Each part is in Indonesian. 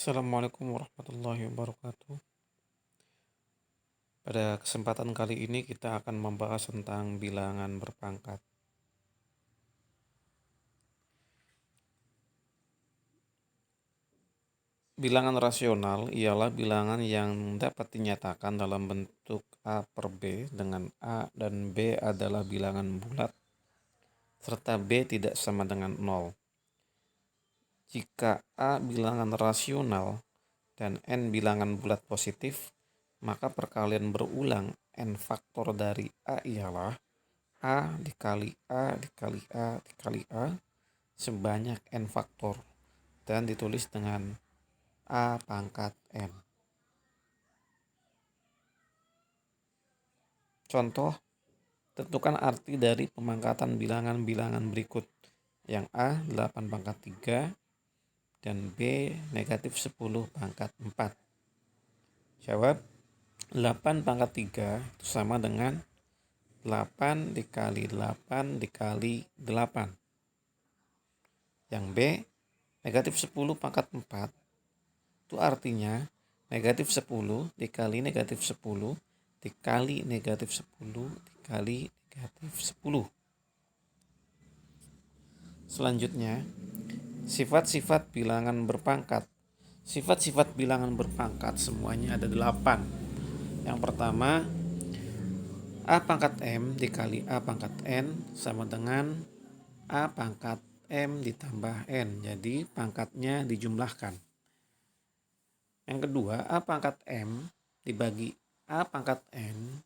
Assalamualaikum warahmatullahi wabarakatuh. Pada kesempatan kali ini kita akan membahas tentang bilangan berpangkat. Bilangan rasional ialah bilangan yang dapat dinyatakan dalam bentuk A per B dengan A dan B adalah bilangan bulat serta B tidak sama dengan 0. Jika A bilangan rasional dan N bilangan bulat positif, maka perkalian berulang N faktor dari A ialah A dikali A dikali A dikali A sebanyak N faktor dan ditulis dengan A pangkat N. Contoh, tentukan arti dari pemangkatan bilangan-bilangan berikut. Yang A 8 pangkat 3 dan B negatif 10 pangkat 4. Jawab, 8 pangkat 3 itu sama dengan 8 dikali 8 dikali 8. Yang B negatif 10 pangkat 4 itu artinya negatif 10 dikali negatif 10 dikali negatif 10 dikali negatif 10. Selanjutnya, sifat-sifat bilangan berpangkat. Sifat-sifat bilangan berpangkat semuanya ada 8. Yang pertama, A pangkat M dikali A pangkat N sama dengan A pangkat M ditambah N. Jadi pangkatnya dijumlahkan. Yang kedua, A pangkat M dibagi A pangkat N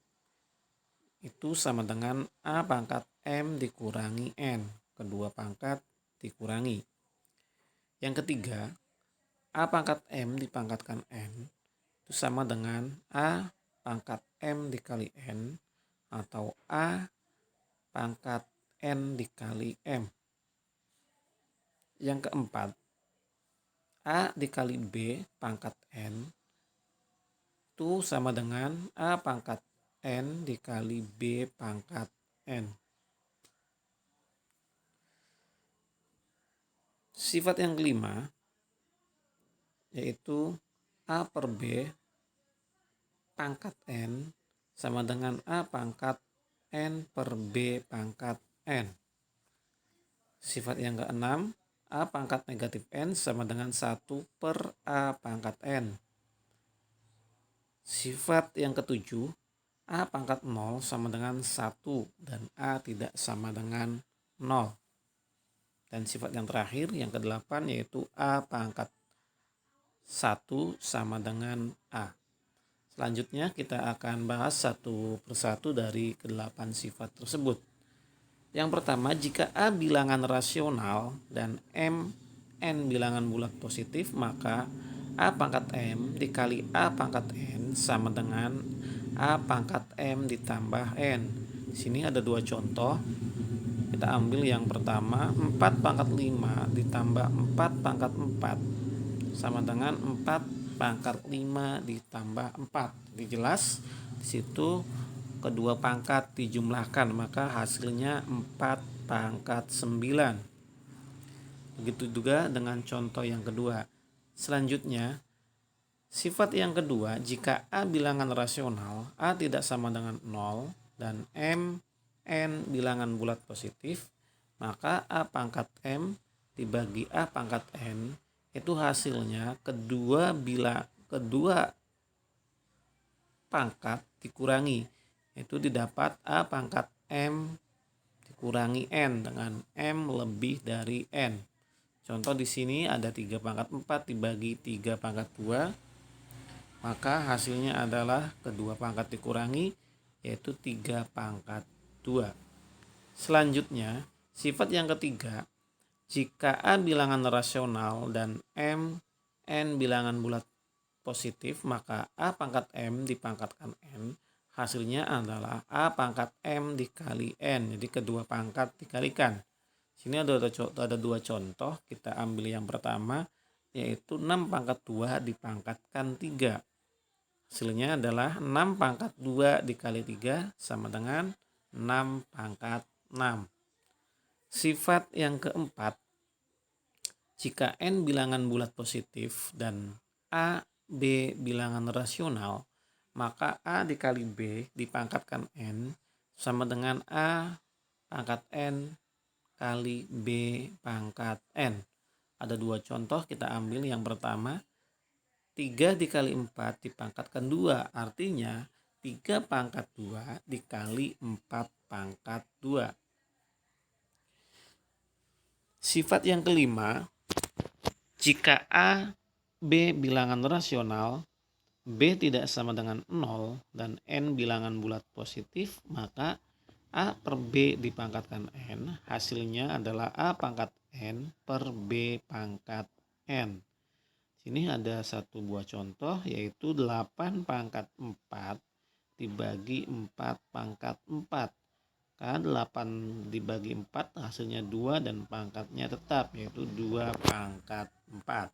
itu sama dengan A pangkat M dikurangi N. Kedua pangkat dikurangi. Yang ketiga, A pangkat M dipangkatkan N itu sama dengan A pangkat M dikali N atau A pangkat N dikali M. Yang keempat, A dikali B pangkat N itu sama dengan A pangkat N dikali B pangkat N. Sifat yang kelima yaitu A per B pangkat N sama dengan A pangkat N per B pangkat N. Sifat yang keenam, A pangkat negatif N sama dengan 1 per A pangkat N. Sifat yang ketujuh, A pangkat 0 sama dengan 1 dan A tidak sama dengan 0. Dan sifat yang terakhir, yang kedelapan, yaitu A pangkat 1 sama dengan A. Selanjutnya kita akan bahas satu persatu dari kedelapan sifat tersebut. Yang pertama, jika A bilangan rasional dan N bilangan bulat positif, maka A pangkat M dikali A pangkat N sama dengan A pangkat M ditambah N. Di sini ada dua contoh. Kita ambil yang pertama, 4 pangkat 5 ditambah 4 pangkat 4 sama dengan 4 pangkat 5 ditambah 4. Jadi jelas di situ kedua pangkat dijumlahkan, maka hasilnya 4 pangkat 9. Begitu juga dengan contoh yang kedua. Selanjutnya, sifat yang kedua, jika A bilangan rasional, A tidak sama dengan 0 dan N bilangan bulat positif, maka A pangkat M dibagi A pangkat N itu hasilnya kedua pangkat dikurangi, itu didapat A pangkat M dikurangi N dengan M lebih dari N. Contoh di sini ada 3 pangkat 4 dibagi 3 pangkat 2, maka hasilnya adalah kedua pangkat dikurangi, yaitu 3 pangkat 2. Selanjutnya, sifat yang ketiga, jika A bilangan rasional dan N bilangan bulat positif, maka A pangkat M dipangkatkan N, hasilnya adalah A pangkat M dikali N. Jadi kedua pangkat dikalikan. Sini ada dua contoh, kita ambil yang pertama, yaitu 6 pangkat 2 dipangkatkan 3. Hasilnya adalah 6 pangkat 2 dikali 3 sama dengan 6 pangkat 6. Sifat yang keempat, jika N bilangan bulat positif dan A, B bilangan rasional, maka A dikali B dipangkatkan N sama dengan A pangkat N kali B pangkat N. Ada dua contoh, kita ambil yang pertama. 3 dikali 4 dipangkatkan 2, artinya 3 pangkat 2 dikali 4 pangkat 2. Sifat yang kelima, jika A, B bilangan rasional, B tidak sama dengan 0 dan N bilangan bulat positif, maka A per B dipangkatkan N, hasilnya adalah A pangkat N per B pangkat N. Sini ada satu buah contoh, yaitu 8 pangkat 4 dibagi 4 pangkat 4. Kan 8 dibagi 4 hasilnya 2 dan pangkatnya tetap, yaitu 2 pangkat 4.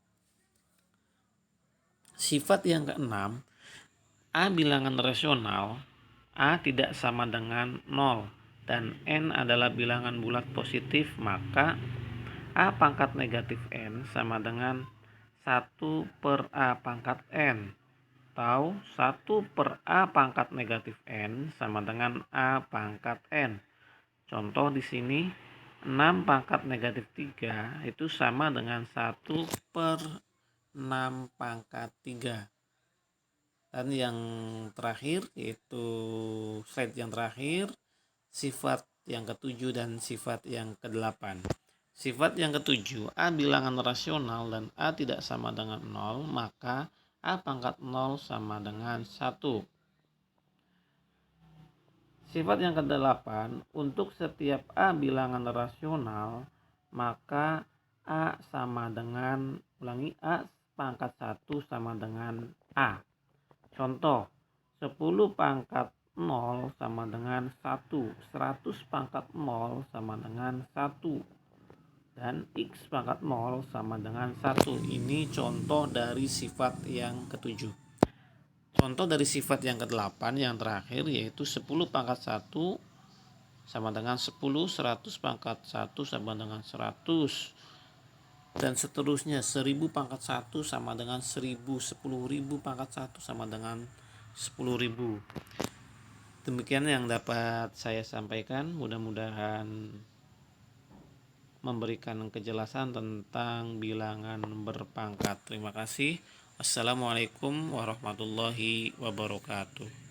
Sifat yang keenam, A bilangan rasional, A tidak sama dengan 0 dan N adalah bilangan bulat positif, maka A pangkat negatif N sama dengan 1 per A pangkat N, atau 1 per A pangkat negatif N sama dengan A pangkat N. Contoh di sini 6 pangkat negatif 3 itu sama dengan 1 per 6 pangkat 3. Dan yang terakhir, yaitu slide yang terakhir, sifat yang ketujuh dan sifat yang kedelapan. Sifat yang ketujuh, A bilangan rasional dan A tidak sama dengan 0, maka A pangkat 0 sama dengan 1. Sifat yang kedelapan, untuk setiap A bilangan rasional, maka A sama dengan, A pangkat 1 sama dengan A. Contoh, 10 pangkat 0 sama dengan 1, 100 pangkat 0 sama dengan 1, dan X pangkat 0 sama dengan 1. Ini contoh dari sifat yang ketujuh. Contoh dari sifat yang ke-8 yang terakhir, yaitu 10 pangkat 1 sama dengan 10, 100 pangkat 1 sama dengan 100, dan seterusnya. 1000 pangkat 1 sama dengan 1000, 10.000 pangkat 1 sama dengan 10.000. Demikian yang dapat saya sampaikan, mudah-mudahan memberikan kejelasan tentang bilangan berpangkat. Terima kasih. Assalamualaikum warahmatullahi wabarakatuh.